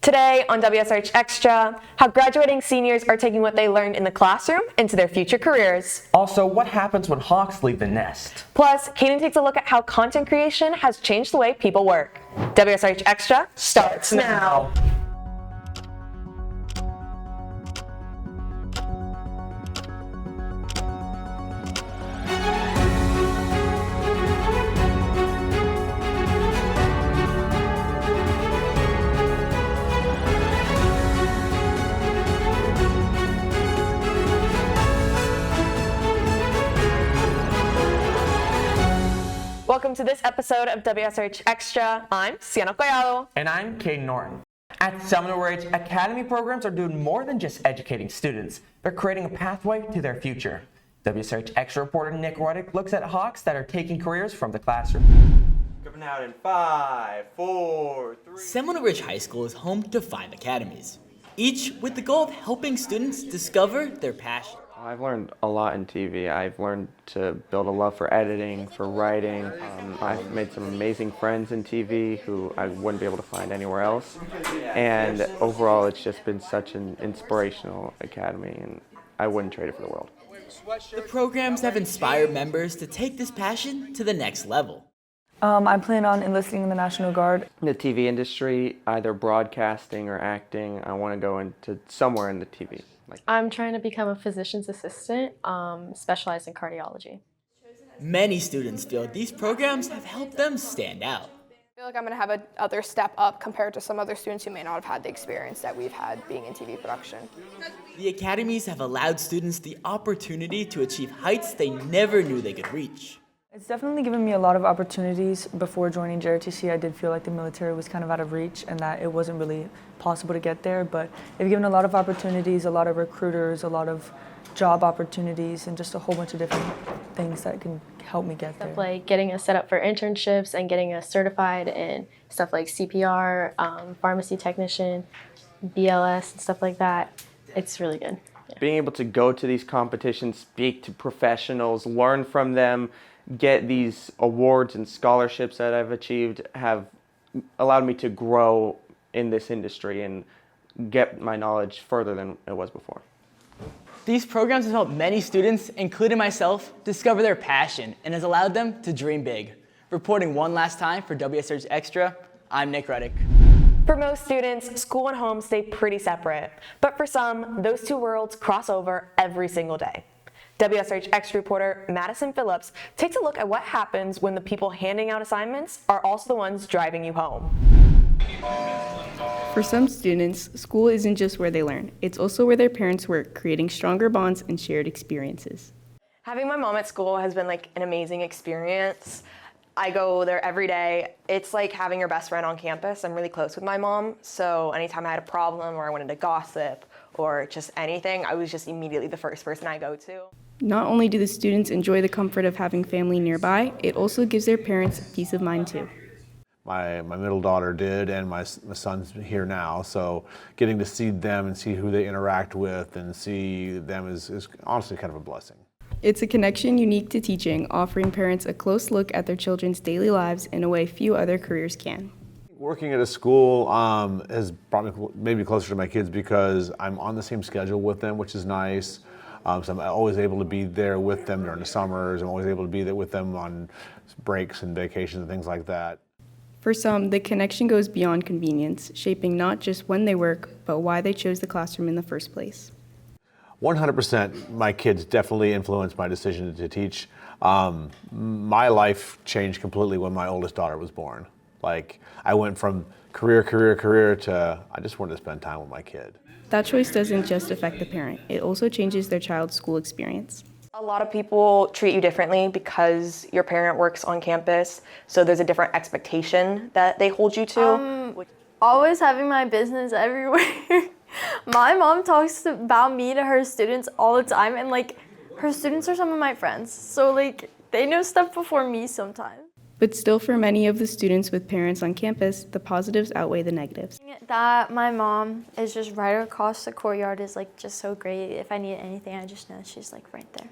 Today on WSRH Extra, how graduating seniors are taking what they learned in the classroom into their future careers. Also, what happens when hawks leave the nest? Plus, Kaden takes a look at how content creation has changed the way people work. WSRH Extra starts now. Welcome to this episode of WSRH Extra. I'm Sienna Collado. And I'm Caden Norton. At Seminole Academy programs are doing more than just educating students. They're creating a pathway to their future. WSRH Extra reporter Nick Ruddick looks at hawks that are taking careers from the classroom. Coming out in 5, 4, 3. Seminole Ridge High School is home to 5 academies, each with the goal of helping students discover their passion. I've learned a lot in TV. I've learned to build a love for editing, for writing. I've made some amazing friends in TV who I wouldn't be able to find anywhere else. And overall, it's just been such an inspirational academy, and I wouldn't trade it for the world. The programs have inspired members to take this passion to the next level. I plan on enlisting in the National Guard. In the TV industry, either broadcasting or acting, I want to go into somewhere in the TV. I'm trying to become a physician's assistant, specialized in cardiology. Many students feel these programs have helped them stand out. I feel like I'm going to have another step up compared to some other students who may not have had the experience that we've had being in TV production. The academies have allowed students the opportunity to achieve heights they never knew they could reach. It's definitely given me a lot of opportunities. Before joining JRTC, I did feel like the military was kind of out of reach and that it wasn't really possible to get there, but they've given a lot of opportunities, a lot of recruiters, a lot of job opportunities, and just a whole bunch of different things that can help me get there. Stuff like getting us set up for internships and getting us certified in stuff like CPR, pharmacy technician, BLS, and stuff like that. It's really good. Yeah. Being able to go to these competitions, speak to professionals, learn from them, get these awards and scholarships that I've achieved have allowed me to grow in this industry and get my knowledge further than it was before. These programs have helped many students, including myself, discover their passion and has allowed them to dream big. Reporting one last time for WSRH Extra, I'm Nick Ruddick. For most students, school and home stay pretty separate, but for some, those two worlds cross over every single day. WSRH Extra reporter Madison Phillips takes a look at what happens when the people handing out assignments are also the ones driving you home. For some students, school isn't just where they learn, it's also where their parents work, creating stronger bonds and shared experiences. Having my mom at school has been like an amazing experience. I go there every day. It's like having your best friend on campus. I'm really close with my mom, so anytime I had a problem or I wanted to gossip or just anything, I was just immediately the first person I go to. Not only do the students enjoy the comfort of having family nearby, it also gives their parents peace of mind too. My middle daughter did, and my son's here now, so getting to see them and see who they interact with and see them is honestly kind of a blessing. It's a connection unique to teaching, offering parents a close look at their children's daily lives in a way few other careers can. Working at a school has brought me maybe closer to my kids because I'm on the same schedule with them, which is nice. So I'm always able to be there with them during the summers. I'm always able to be there with them on breaks and vacations and things like that. For some, the connection goes beyond convenience, shaping not just when they work, but why they chose the classroom in the first place. 100%, my kids definitely influenced my decision to teach. My life changed completely when my oldest daughter was born. Like, I went from career to I just wanted to spend time with my kid. That choice doesn't just affect the parent, it also changes their child's school experience. A lot of people treat you differently because your parent works on campus, so there's a different expectation that they hold you to. Always having my business everywhere. My mom talks about me to her students all the time, and her students are some of my friends, so they know stuff before me sometimes. But still, for many of the students with parents on campus, the positives outweigh the negatives. That my mom is just right across the courtyard is just so great. If I need anything, I just know she's right there.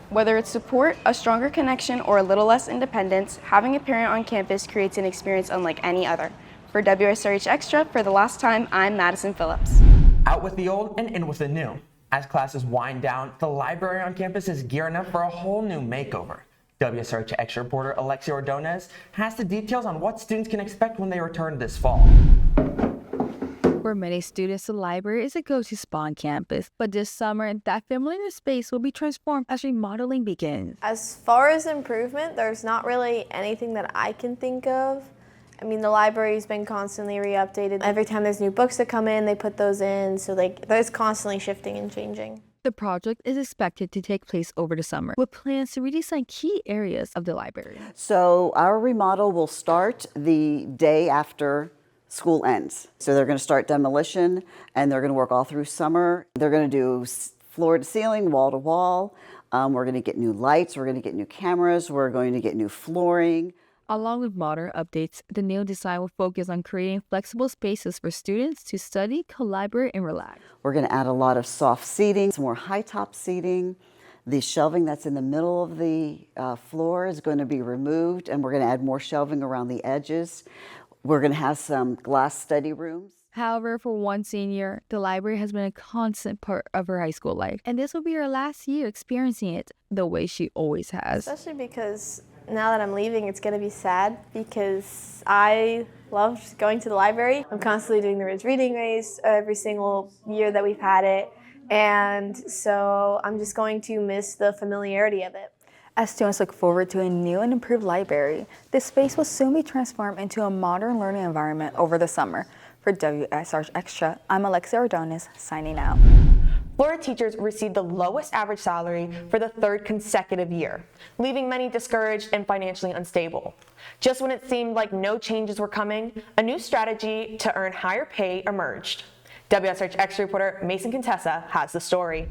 Whether it's support, a stronger connection, or a little less independence, having a parent on campus creates an experience unlike any other. For WSRH Extra, for the last time, I'm Madison Phillips. Out with the old and in with the new. As classes wind down, the library on campus is gearing up for a whole new makeover. WSRH Extra reporter Alexia Ordonez has the details on what students can expect when they return this fall. For many students, the library is a go-to spot on campus, but this summer, that familiar space will be transformed as remodeling begins. As far as improvement, there's not really anything that I can think of. I mean, the library's been constantly re-updated. Every time there's new books that come in, they put those in, so there's constantly shifting and changing. The project is expected to take place over the summer, with plans to redesign key areas of the library. So our remodel will start the day after school ends. So they're going to start demolition, and they're going to work all through summer. They're going to do floor to ceiling, wall to wall. We're going to get new lights. We're going to get new cameras. We're going to get new flooring. Along with modern updates, the new design will focus on creating flexible spaces for students to study, collaborate, and relax. We're going to add a lot of soft seating, some more high-top seating. The shelving that's in the middle of the floor is going to be removed, and we're going to add more shelving around the edges. We're going to have some glass study rooms. However, for one senior, the library has been a constant part of her high school life, and this will be her last year experiencing it the way she always has. Especially because now that I'm leaving, it's going to be sad because I loved going to the library. I'm constantly doing the Ridge Reading Race every single year that we've had it, and so I'm just going to miss the familiarity of it. As students look forward to a new and improved library, this space will soon be transformed into a modern learning environment over the summer. For WSRH Extra, I'm Alexia Ordonez, signing out. Florida teachers received the lowest average salary for the third consecutive year, leaving many discouraged and financially unstable. Just when it seemed like no changes were coming, a new strategy to earn higher pay emerged. WSRH Extra reporter Mason Contessa has the story.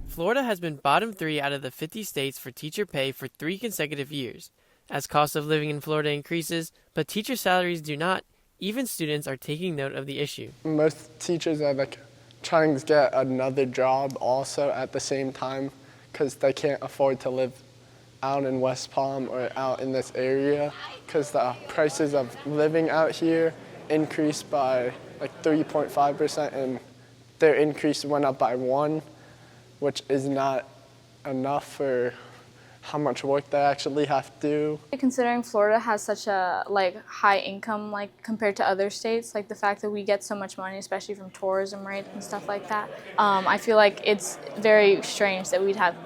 Florida has been bottom 3 out of the 50 states for teacher pay for 3 consecutive years. As cost of living in Florida increases, but teacher salaries do not, even students are taking note of the issue. Most teachers are trying to get another job also at the same time because they can't afford to live out in West Palm or out in this area because the prices of living out here increased by 3.5% and their increase went up by 1%. Which is not enough for how much work they actually have to do. Considering Florida has such a high income compared to other states, the fact that we get so much money, especially from tourism, right, and stuff like that, I feel like it's very strange that we'd have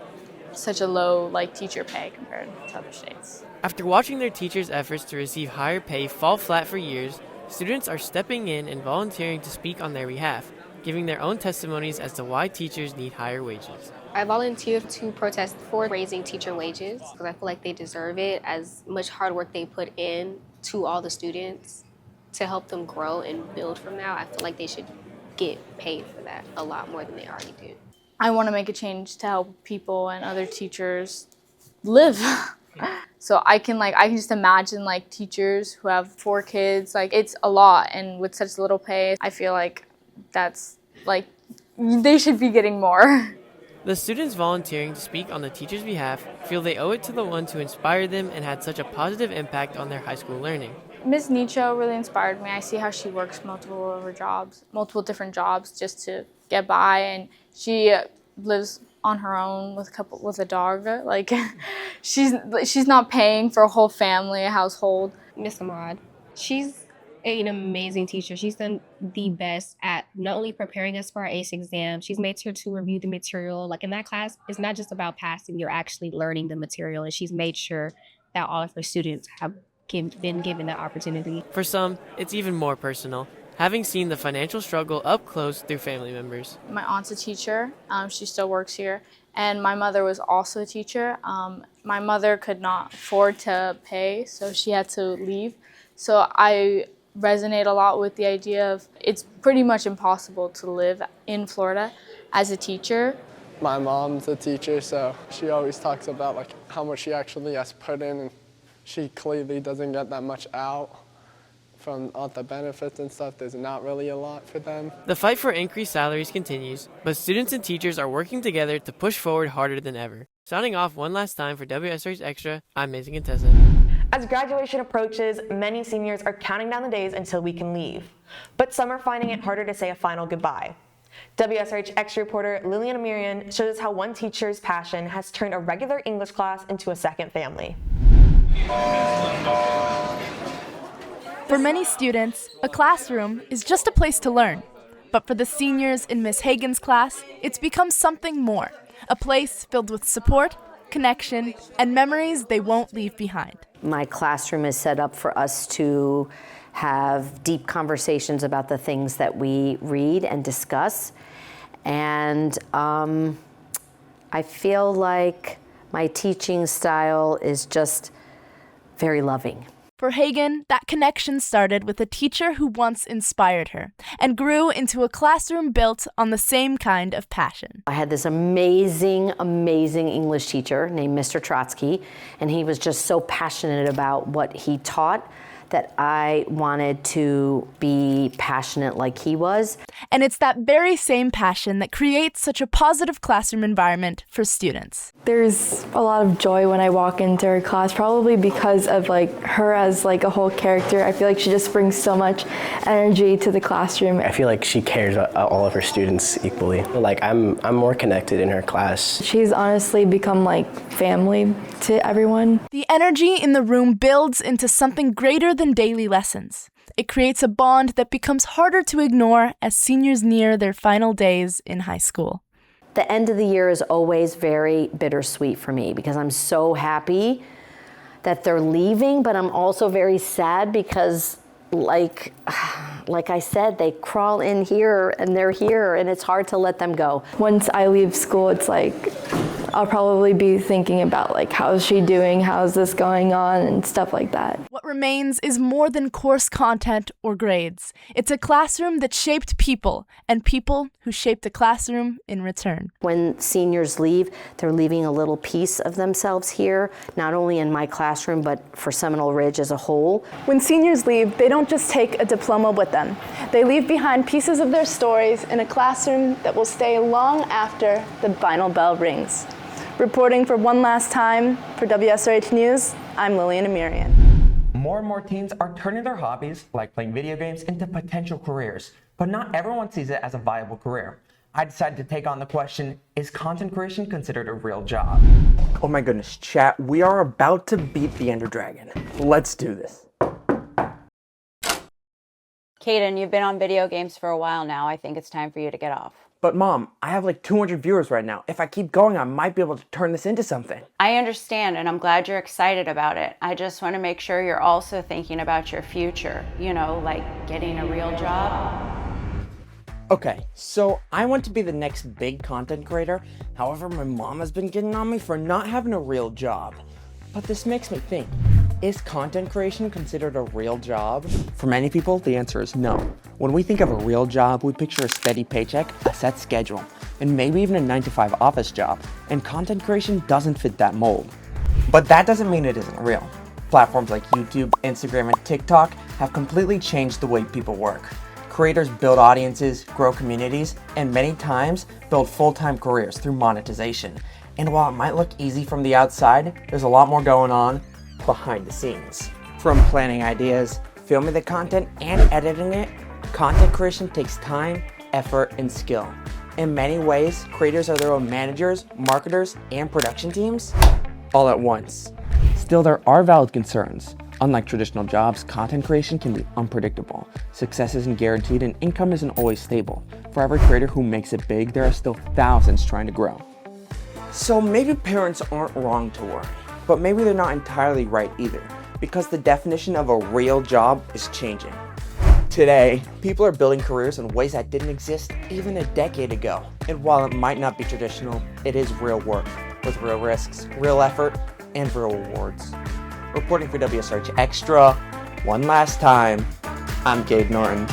such a low teacher pay compared to other states. After watching their teachers' efforts to receive higher pay fall flat for years, students are stepping in and volunteering to speak on their behalf, giving their own testimonies as to why teachers need higher wages. I volunteered to protest for raising teacher wages because I feel like they deserve it, as much hard work they put in to all the students to help them grow and build from now. I feel like they should get paid for that a lot more than they already do. I want to make a change to help people and other teachers live. So I can just imagine teachers who have 4 kids, it's a lot, and with such little pay, I feel like that's they should be getting more. The students volunteering to speak on the teachers' behalf feel they owe it to the ones who inspired them and had such a positive impact on their high school learning. Ms. Nicho really inspired me. I see how she works multiple different jobs just to get by, and she lives on her own with a dog. She's not paying for a whole family, a household. Miss Ahmad, she's an amazing teacher. She's done the best at not only preparing us for our ACE exam, she's made sure to review the material. In that class, it's not just about passing, you're actually learning the material, and she's made sure that all of her students have been given that opportunity. For some, it's even more personal, having seen the financial struggle up close through family members. My aunt's a teacher. She still works here. And my mother was also a teacher. My mother could not afford to pay, so she had to leave. So I resonate a lot with the idea of it's pretty much impossible to live in Florida as a teacher. My mom's a teacher, so she always talks about how much she actually has put in, and she clearly doesn't get that much out from all the benefits and stuff. There's not really a lot for them. The fight for increased salaries continues, but students and teachers are working together to push forward harder than ever. Signing off one last time for WSRH Extra, I'm Mason Contessa. As graduation approaches, many seniors are counting down the days until we can leave. But some are finding it harder to say a final goodbye. WSRH Extra reporter Lillian Amirian shows us how one teacher's passion has turned a regular English class into a second family. For many students, a classroom is just a place to learn. But for the seniors in Miss Hagen's class, it's become something more, a place filled with support, connection, and memories they won't leave behind. My classroom is set up for us to have deep conversations about the things that we read and discuss. And I feel like my teaching style is just very loving. For Hagen, that connection started with a teacher who once inspired her and grew into a classroom built on the same kind of passion. I had this amazing English teacher named Mr. Trotsky, and he was just so passionate about what he taught that I wanted to be passionate like he was. And it's that very same passion that creates such a positive classroom environment for students. There's a lot of joy when I walk into her class, probably because of her as a whole character. I feel like she just brings so much energy to the classroom. I feel like she cares about all of her students equally. I'm more connected in her class. She's honestly become family to everyone. The energy in the room builds into something greater than daily lessons. It creates a bond that becomes harder to ignore as seniors near their final days in high school. The end of the year is always very bittersweet for me because I'm so happy that they're leaving, but I'm also very sad because like I said, they crawl in here and they're here and it's hard to let them go. Once I leave school, it's I'll probably be thinking about how's she doing, how's this going on, and stuff like that. What remains is more than course content or grades. It's a classroom that shaped people, and people who shaped a classroom in return. When seniors leave, they're leaving a little piece of themselves here, not only in my classroom, but for Seminole Ridge as a whole. When seniors leave, they don't just take a diploma with them. They leave behind pieces of their stories in a classroom that will stay long after the final bell rings. Reporting for one last time for WSRH News, I'm Lillian Amirian. More and more teens are turning their hobbies, like playing video games, into potential careers, but not everyone sees it as a viable career. I decided to take on the question, is content creation considered a real job? Oh my goodness, chat, we are about to beat the Ender Dragon. Let's do this. Kaden, you've been on video games for a while now. I think it's time for you to get off. But Mom, I have 200 viewers right now. If I keep going, I might be able to turn this into something. I understand, and I'm glad you're excited about it. I just want to make sure you're also thinking about your future. Getting a real job. Okay, so I want to be the next big content creator. However, my mom has been getting on me for not having a real job. But this makes me think, is content creation considered a real job? For many people, the answer is no. When we think of a real job, we picture a steady paycheck, a set schedule, and maybe even a 9-to-5 office job. And content creation doesn't fit that mold. But that doesn't mean it isn't real. Platforms like YouTube, Instagram, and TikTok have completely changed the way people work. Creators build audiences, grow communities, and many times build full-time careers through monetization. And while it might look easy from the outside, there's a lot more going on behind the scenes. From planning ideas, filming the content, and editing it, content creation takes time, effort, and skill. In many ways, creators are their own managers, marketers, and production teams all at once. Still, there are valid concerns. Unlike traditional jobs, content creation can be unpredictable. Success isn't guaranteed and income isn't always stable. For every creator who makes it big, there are still thousands trying to grow. So maybe parents aren't wrong to worry, but maybe they're not entirely right either, because the definition of a real job is changing. Today, people are building careers in ways that didn't exist even a decade ago. And while it might not be traditional, it is real work, with real risks, real effort, and real rewards. Reporting for WSRH Extra, one last time, I'm Gabe Norton.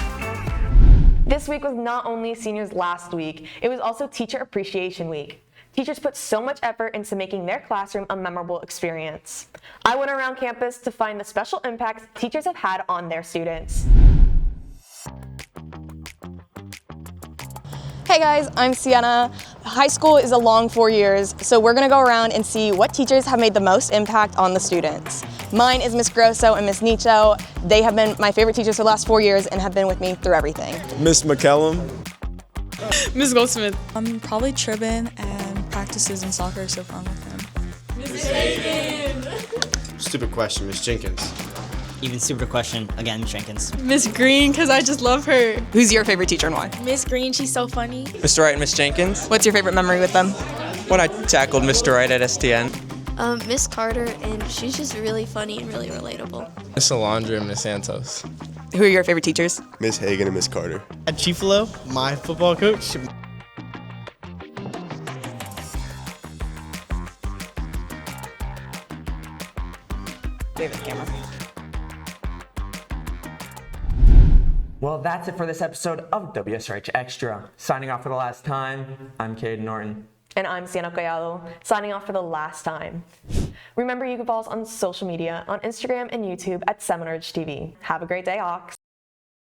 This week was not only seniors last week, it was also Teacher Appreciation Week. Teachers put so much effort into making their classroom a memorable experience. I went around campus to find the special impacts teachers have had on their students. Hey guys, I'm Sienna. High school is a long 4 years, so we're gonna go around and see what teachers have made the most impact on the students. Mine is Miss Grosso and Miss Nicho. They have been my favorite teachers for the last 4 years and have been with me through everything. Miss McCallum. Miss Goldsmith. Probably Tribin, and practices in soccer are so fun with him. Miss Bacon. Stupid question, Miss Jenkins. Even stupider question, again, Miss Jenkins. Miss Green, because I just love her. Who's your favorite teacher and why? Miss Green, she's so funny. Mr. Wright and Miss Jenkins. What's your favorite memory with them? When I tackled Mr. Wright at STN. Miss Carter, and she's just really funny and really relatable. Miss Alondra and Miss Santos. Who are your favorite teachers? Miss Hagan and Miss Carter. At Chiefalo, my football coach. David camera. Well, that's it for this episode of WSRH Extra. Signing off for the last time, I'm Caden Norton. And I'm Sienna Collado, signing off for the last time. Remember, you can follow us on social media, on Instagram and YouTube at SeminareH TV. Have a great day, Hawks.